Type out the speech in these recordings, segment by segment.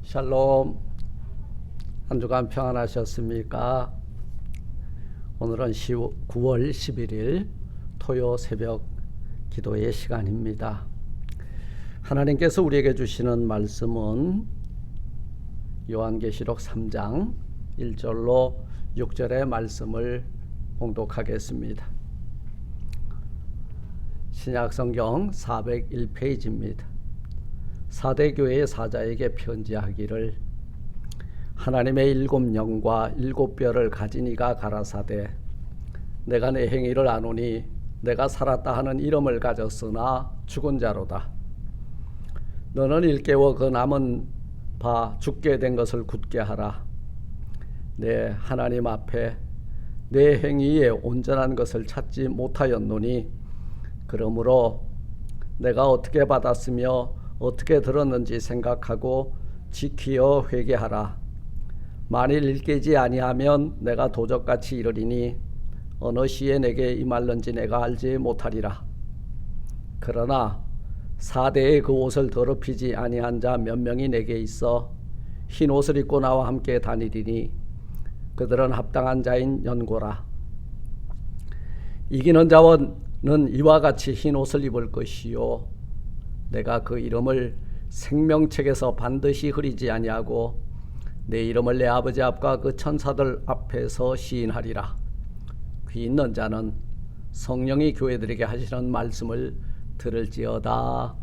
샬롬. 한 주간 평안하셨습니까? 오늘은 9월 11일 토요 새벽 기도의 시간입니다. 하나님께서 우리에게 주시는 말씀은 요한계시록 3장 1절로 6절의 말씀을 봉독하겠습니다. 신약성경 401페이지입니다. 사대교회의 사자에게 편지하기를, 하나님의 7영과 7뼈를 가진 이가 가라사대, 내가 내 행위를 아노니 내가 살았다 하는 이름을 가졌으나 죽은 자로다. 너는 일깨워 그 남은 바 죽게 된 것을 굳게 하라. 내 하나님 앞에 내 행위에 온전한 것을 찾지 못하였노니, 그러므로 내가 어떻게 받았으며 어떻게 들었는지 생각하고 지키어 회개하라. 만일 일깨지 아니하면 내가 도적같이 이르리니 어느 시에 내게 임할는지 내가 알지 못하리라. 그러나 사대의 그 옷을 더럽히지 아니한 자 몇 명이 내게 있어 흰 옷을 입고 나와 함께 다니리니 그들은 합당한 자인 연고라. 이기는 자는 이와 같이 흰 옷을 입을 것이요, 내가 그 이름을 생명책에서 반드시 흐리지 아니하고 내 이름을 내 아버지 앞과 그 천사들 앞에서 시인하리라. 귀 있는 자는 성령이 교회들에게 하시는 말씀을 들을지어다.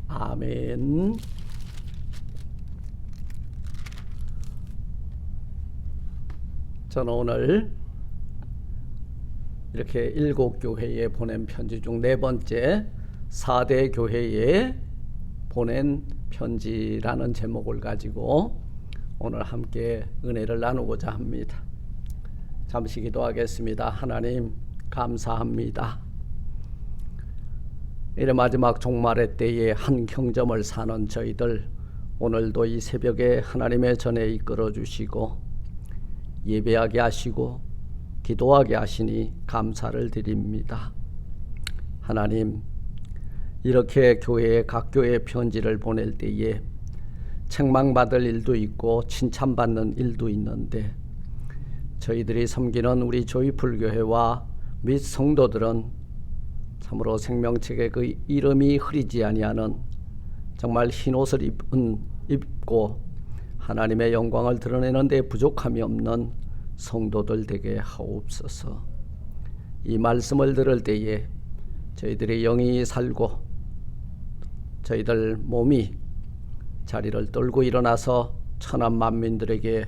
아멘. 저는 오늘 이렇게 7교회에 보낸 편지 중 4번째 4대 교회에 보낸 편지라는 제목을 가지고 오늘 함께 은혜를 나누고자 합니다. 잠시 기도하겠습니다. 하나님, 감사합니다. 이래 마지막 종말의 때에 한 경점을 사는 저희들, 오늘도 이 새벽에 하나님의 전에 이끌어 주시고 예배하게 하시고 기도하게 하시니 감사를 드립니다. 하나님, 이렇게 교회에 각 교회에 편지를 보낼 때에 책망받을 일도 있고 칭찬받는 일도 있는데, 저희들이 섬기는 우리 조이풀교회와 및 성도들은 참으로 생명책에 그 이름이 흐리지 아니하는 정말 흰옷을 입고 하나님의 영광을 드러내는 데 부족함이 없는 성도들 되게 하옵소서. 이 말씀을 들을 때에 저희들의 영이 살고 저희들 몸이 자리를 떨고 일어나서 천한 만민들에게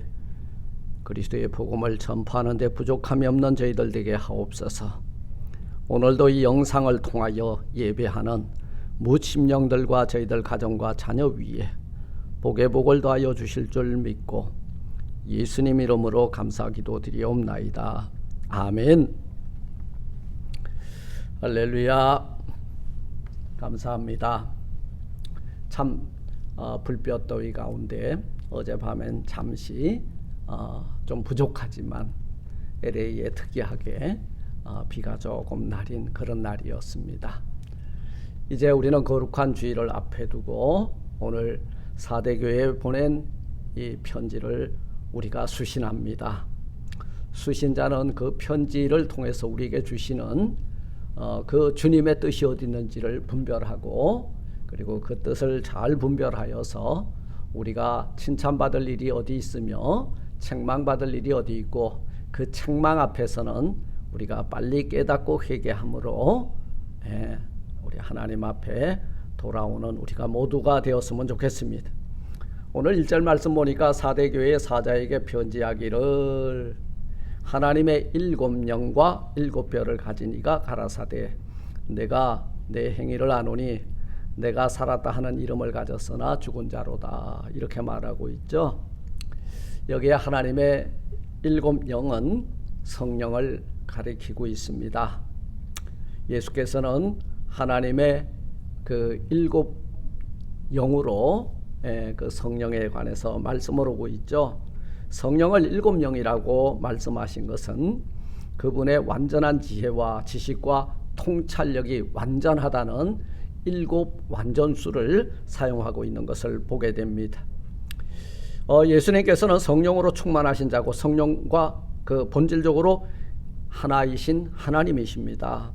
그리스도의 복음을 전파하는 데 부족함이 없는 저희들 되게 하옵소서. 오늘도 이 영상을 통하여 예배하는 무침령들과 저희들 가정과 자녀 위에 복의 복을 더하여 주실 줄 믿고 예수님 이름으로 감사 기도드리옵나이다. 아멘. 할렐루야. 감사합니다. 참 불볕더위 가운데 어젯밤엔 잠시 좀 부족하지만 LA에 특이하게 비가 조금 내린 그런 날이었습니다. 이제 우리는 거룩한 주일을 앞에 두고 오늘 사대교회에 보낸 이 편지를 우리가 수신합니다. 수신자는 그 편지를 통해서 우리에게 주시는 그 주님의 뜻이 어디 있는지를 분별하고, 그리고 그 뜻을 잘 분별하여서 우리가 칭찬받을 일이 어디 있으며 책망받을 일이 어디 있고, 그 책망 앞에서는 우리가 빨리 깨닫고 회개함으로 우리 하나님 앞에 돌아오는 우리가 모두가 되었으면 좋겠습니다. 오늘 1절 말씀 보니까 사대교회의 사자에게 편지하기를, 하나님의 7영과 7뼈를 가진 이가 가라사대, 내가 내 행위를 아노니 내가 살았다 하는 이름을 가졌으나 죽은 자로다. 이렇게 말하고 있죠. 여기에 하나님의 7영은 성령을 가리키고 있습니다. 예수께서는 하나님의 그 7영으로 그 성령에 관해서 말씀을 하고 있죠. 성령을 7영이라고 말씀하신 것은 그분의 완전한 지혜와 지식과 통찰력이 완전하다는 7 완전수를 사용하고 있는 것을 보게 됩니다. 예수님께서는 성령으로 충만하신 자고 성령과 그 본질적으로 하나이신 하나님이십니다.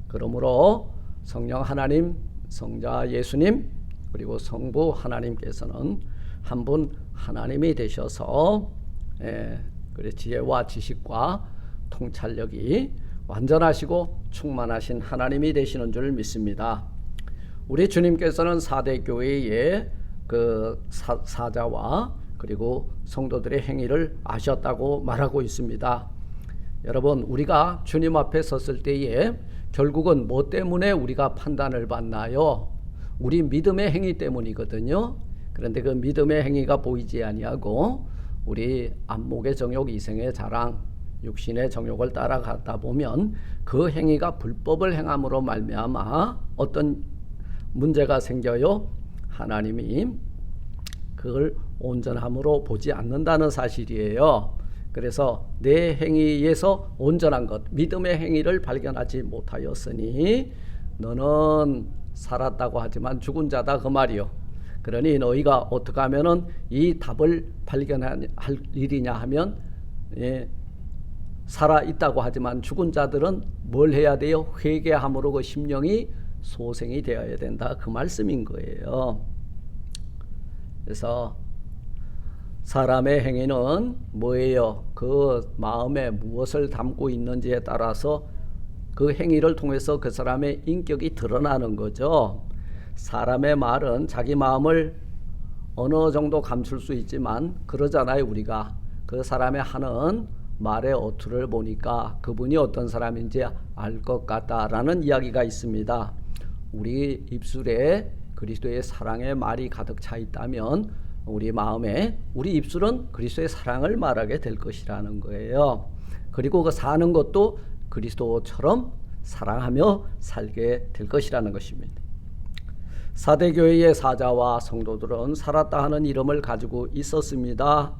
그러므로 성령 하나님, 성자 예수님, 그리고 성부 하나님께서는 한 분 하나님이 되셔서 그래 지혜와 지식과 통찰력이 완전하시고 충만하신 하나님이 되시는 줄 믿습니다. 우리 주님께서는 4대 교회의 그 사자와 그리고 성도들의 행위를 아셨다고 말하고 있습니다. 여러분, 우리가 주님 앞에 섰을 때에 결국은 뭐 때문에 우리가 판단을 받나요? 우리 믿음의 행위 때문이거든요. 그런데 그 믿음의 행위가 보이지 아니하고 우리 안목의 정욕, 이생의 자랑, 육신의 정욕을 따라가다 보면 그 행위가 불법을 행함으로 말미암아 어떤 문제가 생겨요. 하나님이 그걸 온전함으로 보지 않는다는 사실이에요. 그래서 내 행위에서 온전한 것, 믿음의 행위를 발견하지 못하였으니 너는 살았다고 하지만 죽은 자다 그 말이요. 그러니 너희가 어떻게 하면은 이 답을 발견할 일이냐 하면 살아 있다고 하지만 죽은 자들은 뭘 해야 돼요? 회개함으로 그 심령이 소생이 되어야 된다 그 말씀인 거예요. 그래서 사람의 행위는 뭐예요? 그 마음에 무엇을 담고 있는지에 따라서 그 행위를 통해서 그 사람의 인격이 드러나는 거죠. 사람의 말은 자기 마음을 어느 정도 감출 수 있지만 그러잖아요. 우리가 그 사람의 하는 말의 어투를 보니까 그분이 어떤 사람인지 알 것 같다라는 이야기가 있습니다. 우리 입술에 그리스도의 사랑의 말이 가득 차 있다면 우리 마음에 우리 입술은 그리스도의 사랑을 말하게 될 것이라는 거예요. 그리고 그 사는 것도 그리스도처럼 사랑하며 살게 될 것이라는 것입니다. 4대 교회의 사자와 성도들은 살았다 하는 이름을 가지고 있었습니다.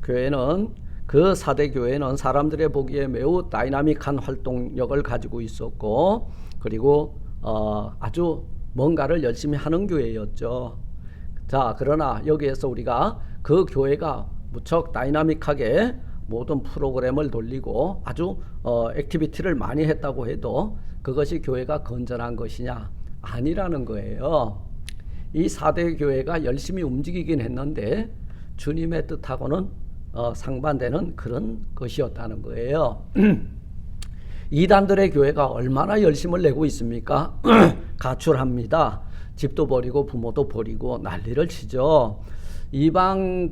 교회는 그 4대 교회는 사람들의 보기에 매우 다이나믹한 활동력을 가지고 있었고 그리고 아주 뭔가를 열심히 하는 교회였죠. 자, 그러나 여기에서 우리가 그 교회가 무척 다이나믹하게 모든 프로그램을 돌리고 아주 액티비티를 많이 했다고 해도 그것이 교회가 건전한 것이냐? 아니라는 거예요. 이 4대 교회가 열심히 움직이긴 했는데 주님의 뜻하고는 상반되는 그런 것이었다는 거예요. 이단들의 교회가 얼마나 열심을 내고 있습니까? 가출합니다. 집도 버리고 부모도 버리고 난리를 치죠. 이방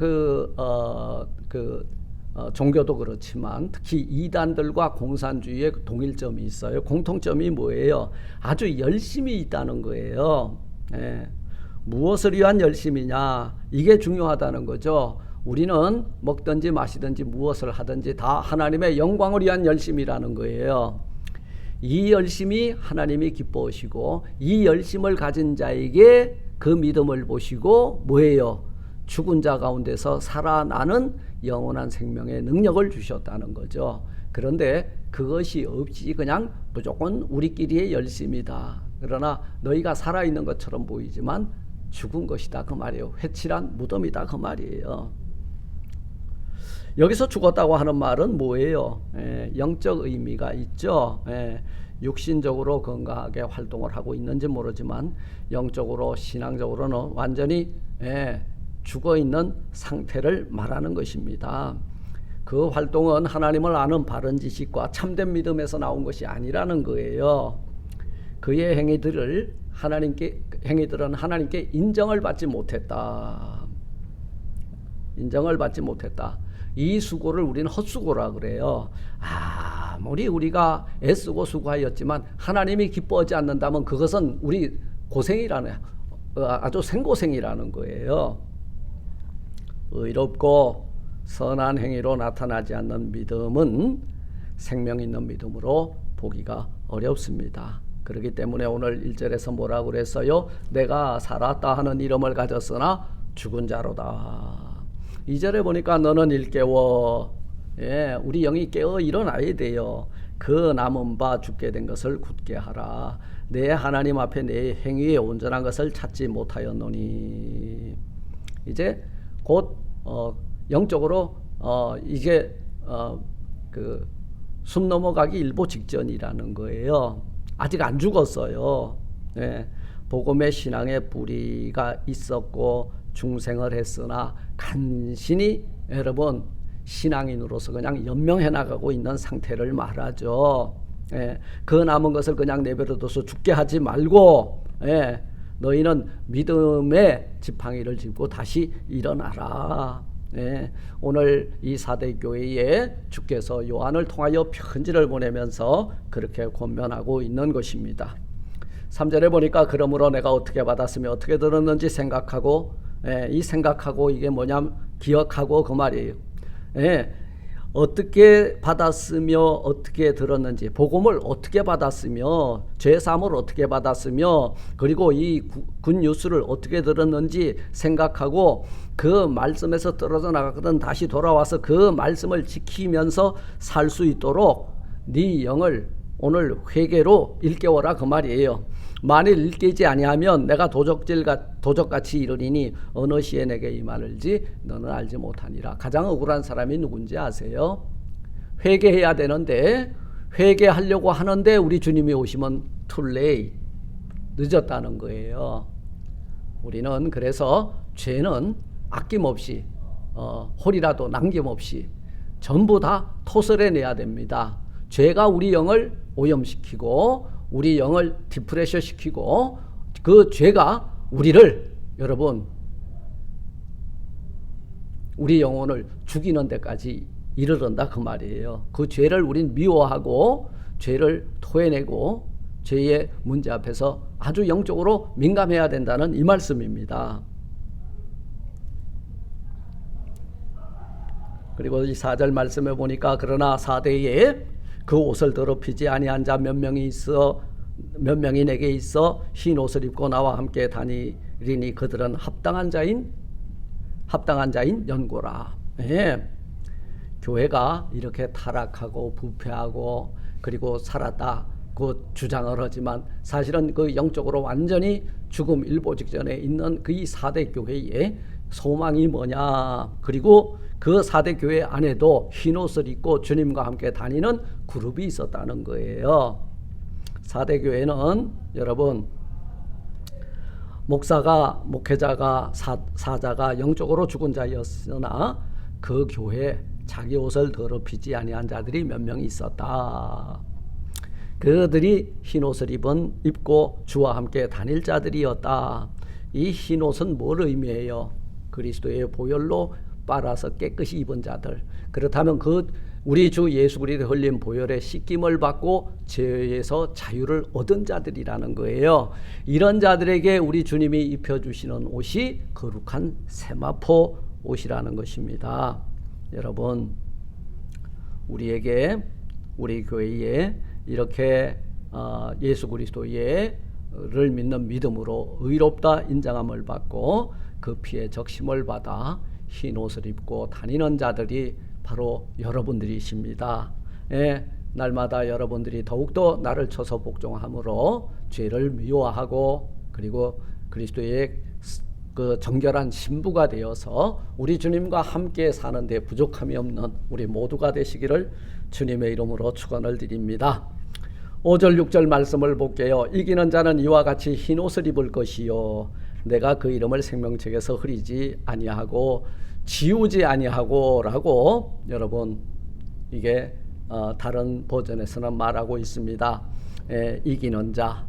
종교도 그렇지만 특히 이단들과 공산주의의 동일점이 있어요. 공통점이 뭐예요? 아주 열심히 있다는 거예요. 무엇을 위한 열심이냐? 이게 중요하다는 거죠. 우리는 먹든지 마시든지 무엇을 하든지 다 하나님의 영광을 위한 열심이라는 거예요. 이 열심이 하나님이 기뻐하시고 이 열심을 가진 자에게 그 믿음을 보시고 뭐예요? 죽은 자 가운데서 살아나는 영원한 생명의 능력을 주셨다는 거죠. 그런데 그것이 없이 그냥 무조건 우리끼리의 열심이다. 그러나 너희가 살아있는 것처럼 보이지만 죽은 것이다 그 말이에요. 회칠한 무덤이다 그 말이에요. 여기서 죽었다고 하는 말은 뭐예요? 영적 의미가 있죠. 육신적으로 건강하게 활동을 하고 있는지 모르지만 영적으로 신앙적으로는 완전히 죽어있는 상태를 말하는 것입니다. 그 활동은 하나님을 아는 바른 지식과 참된 믿음에서 나온 것이 아니라는 거예요. 그의 행위들은 하나님께 인정을 받지 못했다. 인정을 받지 못했다. 이 수고를 우리는 헛수고라 그래요. 아무리 우리가 애쓰고 수고하였지만 하나님이 기뻐하지 않는다면 그것은 우리 고생이라는 아주 생고생이라는 거예요. 의롭고 선한 행위로 나타나지 않는 믿음은 생명 있는 믿음으로 보기가 어렵습니다. 그렇기 때문에 오늘 1절에서 뭐라고 그랬어요? 내가 살았다 하는 이름을 가졌으나 죽은 자로다. 2절에 보니까 너는 일깨워. 우리 영이 깨어 일어나야 돼요. 그 남은 바 죽게 된 것을 굳게 하라. 내 하나님 앞에 내 행위에 온전한 것을 찾지 못하였노니. 이제 곧 영적으로 이제 그 숨 넘어가기 일보 직전이라는 거예요. 아직 안 죽었어요. 예, 복음의 신앙의 뿌리가 있었고 중생을 했으나 간신히 여러분 신앙인으로서 그냥 연명해 나가고 있는 상태를 말하죠. 예, 그 남은 것을 그냥 내버려둬서 죽게 하지 말고, 예, 너희는 믿음의 지팡이를 짚고 다시 일어나라. 예, 오늘 이 사대 교회에 주께서 요한을 통하여 편지를 보내면서 그렇게 권면하고 있는 것입니다. 3절에 보니까 그러므로 내가 어떻게 받았으며 어떻게 들었는지 생각하고, 예, 이 생각하고 이게 뭐냐면 기억하고 그 말이에요. 예, 어떻게 받았으며 어떻게 들었는지, 복음을 어떻게 받았으며 죄사함을 어떻게 받았으며 그리고 이 굿뉴스를 어떻게 들었는지 생각하고 그 말씀에서 떨어져 나가거든 다시 돌아와서 그 말씀을 지키면서 살 수 있도록 네 영을 오늘 회개로 일깨워라 그 말이에요. 만일 일깨지 아니하면 내가 도적같이 이르리니 어느 시에 내게 임하는지 너는 알지 못하니라. 가장 억울한 사람이 누군지 아세요? 회개해야 되는데 회개하려고 하는데 우리 주님이 오시면 too late, 늦었다는 거예요. 우리는 그래서 죄는 아낌없이 홀이라도 남김없이 전부 다 토설해내야 됩니다. 죄가 우리 영을 오염시키고 우리 영을 디프레셔 시키고 그 죄가 우리를 여러분 우리 영혼을 죽이는 데까지 이르른다 그 말이에요. 그 죄를 우린 미워하고 죄를 토해내고 죄의 문제 앞에서 아주 영적으로 민감해야 된다는 이 말씀입니다. 그리고 이 4절 말씀에 보니까 그러나 사대에 그 옷을 더럽히지 아니한 자 몇 명이 내게 있어 흰 옷을 입고 나와 함께 다니리니 그들은 합당한 자인 연고라. 예. 교회가 이렇게 타락하고 부패하고 그리고 살았다 그 주장을 하지만 사실은 그 영적으로 완전히 죽음 일보 직전에 있는 그 이 4대 교회의 소망이 뭐냐. 그리고 그 4대 교회 안에도 흰옷을 입고 주님과 함께 다니는 그룹이 있었다는 거예요. 4대 교회는 여러분 목회자가 사자가 영적으로 죽은 자였으나 그 교회 자기 옷을 더럽히지 아니한 자들이 몇 명 있었다. 그들이 흰옷을 입고 주와 함께 다닐 자들이었다. 이 흰옷은 뭘 의미해요? 그리스도의 보혈로 빨아서 깨끗이 입은 자들. 그렇다면 그 우리 주 예수 그리스도 흘린 보혈의 씻김을 받고 죄에서 자유를 얻은 자들이라는 거예요. 이런 자들에게 우리 주님이 입혀주시는 옷이 거룩한 세마포 옷이라는 것입니다. 여러분 우리에게 우리 교회에 이렇게 예수 그리스도를 믿는 믿음으로 의롭다 인정함을 받고 그 피에 적심을 받아 흰 옷을 입고 다니는 자들이 바로 여러분들이십니다. 예, 날마다 여러분들이 더욱더 나를 쳐서 복종함으로 죄를 미워하고 그리고 그리스도의 그 정결한 신부가 되어서 우리 주님과 함께 사는데 부족함이 없는 우리 모두가 되시기를 주님의 이름으로 축원을 드립니다. 5절 6절 말씀을 볼게요. 이기는 자는 이와 같이 흰 옷을 입을 것이요 내가 그 이름을 생명책에서 흐리지 아니하고 지우지 아니하고 라고 여러분 이게 다른 버전에서는 말하고 있습니다. 이기는 자,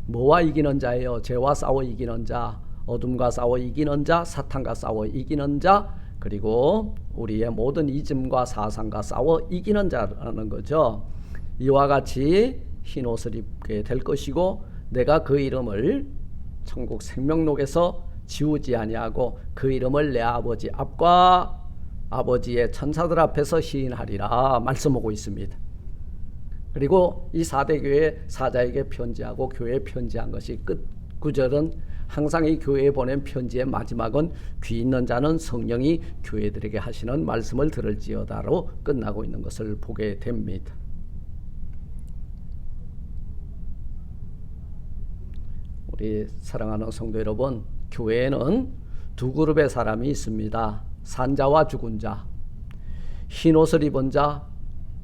뭐와 이기는 자예요? 죄와 싸워 이기는 자, 어둠과 싸워 이기는 자, 사탄과 싸워 이기는 자, 그리고 우리의 모든 이즘과 사상과 싸워 이기는 자라는 거죠. 이와 같이 흰 옷을 입게 될 것이고 내가 그 이름을 천국 생명록에서 지우지 아니하고 그 이름을 내 아버지 앞과 아버지의 천사들 앞에서 시인하리라 말씀하고 있습니다. 그리고 이 4대 교회 사자에게 편지하고 교회에 편지한 것이 끝 구절은 항상 이 교회에 보낸 편지의 마지막은 귀 있는 자는 성령이 교회들에게 하시는 말씀을 들을지어다로 끝나고 있는 것을 보게 됩니다. 우리 사랑하는 성도 여러분, 교회에는 두 그룹의 사람이 있습니다. 산 자와 죽은 자, 흰옷을 입은 자,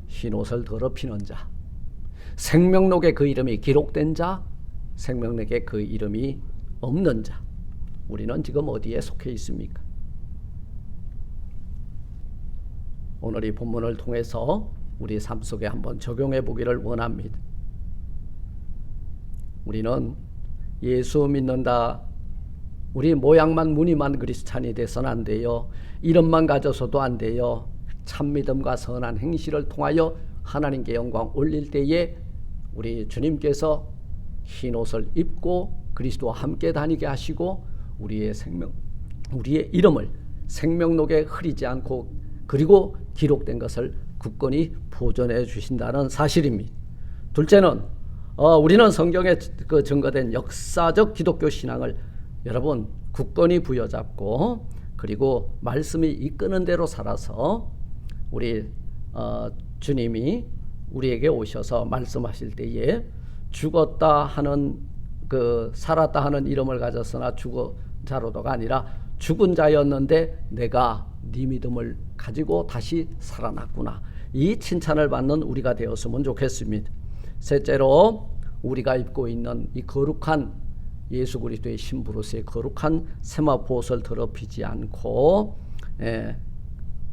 흰옷을 더럽히는 자, 생명록에 그 이름이 기록된 자, 생명록에 그 이름이 없는 자. 우리는 지금 어디에 속해 있습니까? 오늘 이 본문을 통해서 우리 삶 속에 한번 적용해 보기를 원합니다. 우리는 예수 믿는다, 우리 모양만 무늬만 그리스찬이 돼서는 안 돼요. 이름만 가져서도 안 돼요. 참 믿음과 선한 행실을 통하여 하나님께 영광 올릴 때에 우리 주님께서 흰 옷을 입고 그리스도와 함께 다니게 하시고 우리의 이름을 생명록에 흐리지 않고 그리고 기록된 것을 굳건히 보존해 주신다는 사실입니다. 둘째는 우리는 성경에 그 증거된 역사적 기독교 신앙을 여러분 굳건히 부여잡고 그리고 말씀이 이끄는 대로 살아서 우리 주님이 우리에게 오셔서 말씀하실 때에 죽었다 하는 그 살았다 하는 이름을 가졌으나 죽은 자로도가 아니라 죽은 자였는데 내가 네 믿음을 가지고 다시 살아났구나. 이 칭찬을 받는 우리가 되었으면 좋겠습니다. 셋째로 우리가 입고 있는 이 거룩한 예수 그리스도의 신부로서의 거룩한 세마포옷을 더럽히지 않고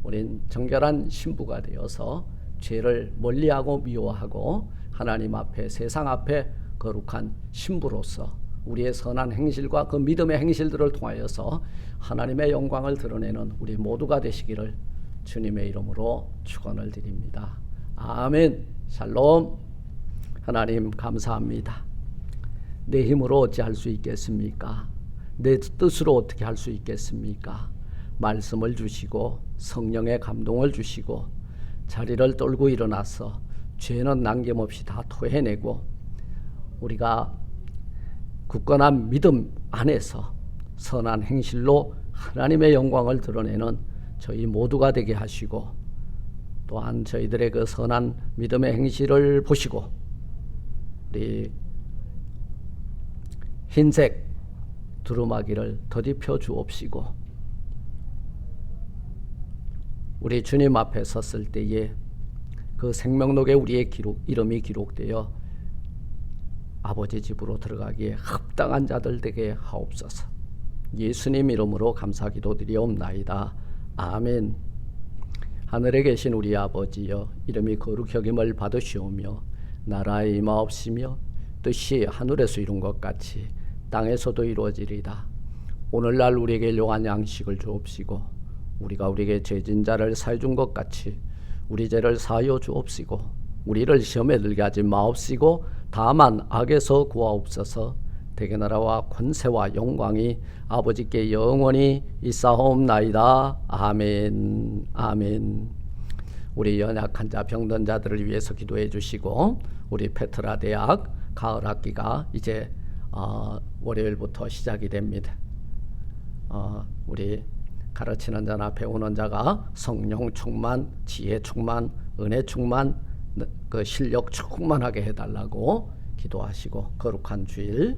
우린 정결한 신부가 되어서 죄를 멀리하고 미워하고 하나님 앞에 세상 앞에 거룩한 신부로서 우리의 선한 행실과 그 믿음의 행실들을 통하여서 하나님의 영광을 드러내는 우리 모두가 되시기를 주님의 이름으로 축원을 드립니다. 아멘. 샬롬. 하나님 감사합니다. 내 힘으로 어찌할 수 있겠습니까? 내 뜻으로 어떻게 할 수 있겠습니까? 말씀을 주시고 성령의 감동을 주시고 자리를 떨고 일어나서 죄는 남김없이 다 토해내고 우리가 굳건한 믿음 안에서 선한 행실로 하나님의 영광을 드러내는 저희 모두가 되게 하시고 또한 저희들의 그 선한 믿음의 행실을 보시고 우리 흰색 두루마기를 더딥혀 주옵시고 우리 주님 앞에 섰을 때에 그 생명록에 우리의 이름이 기록되어 아버지 집으로 들어가기에 합당한 자들 되게 하옵소서. 예수님 이름으로 감사 기도드리옵나이다. 아멘. 하늘에 계신 우리 아버지여, 이름이 거룩히 여김을 받으시오며 나라의 임하옵시며 뜻이 하늘에서 이룬 것 같이 땅에서도 이루어지리이다. 오늘날 우리에게 일용할 양식을 주옵시고 우리가 우리에게 죄진 자를 사해 준 것 같이 우리 죄를 사하여 주옵시고 우리를 시험에 들게 하지 마옵시고 다만 악에서 구하옵소서. 대개 나라와 권세와 영광이 아버지께 영원히 있사옵나이다. 아멘. 아멘. 우리 연약한 자 병든 자들을 위해서 기도해 주시고 우리 페트라 대학 가을 학기가 이제 월요일부터 시작이 됩니다. 우리 가르치는 자나 배우는 자가 성령 충만, 지혜 충만, 은혜 충만, 그 실력 충만하게 해달라고 기도하시고 거룩한 주일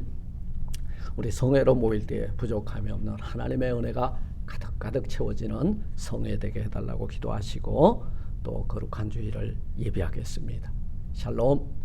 우리 성회로 모일 때 부족함이 없는 하나님의 은혜가 가득가득 채워지는 성회 되게 해달라고 기도하시고 또 거룩한 주일을 예비하겠습니다. 샬롬.